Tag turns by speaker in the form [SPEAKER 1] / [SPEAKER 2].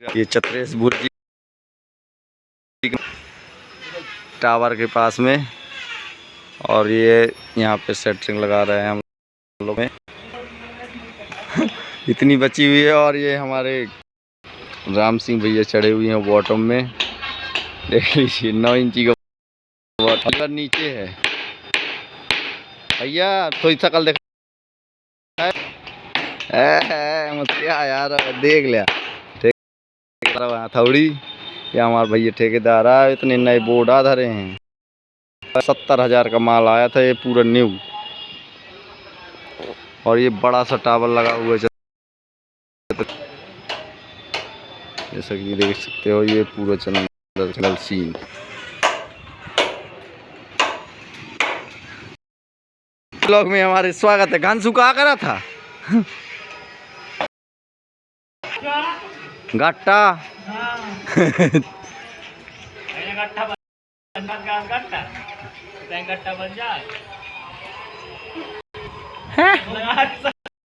[SPEAKER 1] ये चतरेश बुर्जी टावर के पास में, और ये यहाँ पे सेटरिंग लगा रहे हैं हम लोग में। इतनी बची हुई है। और ये हमारे राम सिंह भैया चढ़े हुए हैं बॉटम में, देख लीजिए 9 इंची का बॉटम नीचे है। भैया थोड़ी शकल देखा मुझसे यार, देख लिया थोड़ी। या हमारे भैया ठेकेदार है, इतने नए बोर्ड आ धरे हैं। 70,000 का माल आया था ये पूरा न्यू। और ये बड़ा सा टावर लगा हुआ है, जैसा कि देख सकते हो। ये पूरा चैनल सीन ब्लॉग में हमारे स्वागत है। घानसू कहाँ करा था गट्टा गट्टा बन जाए।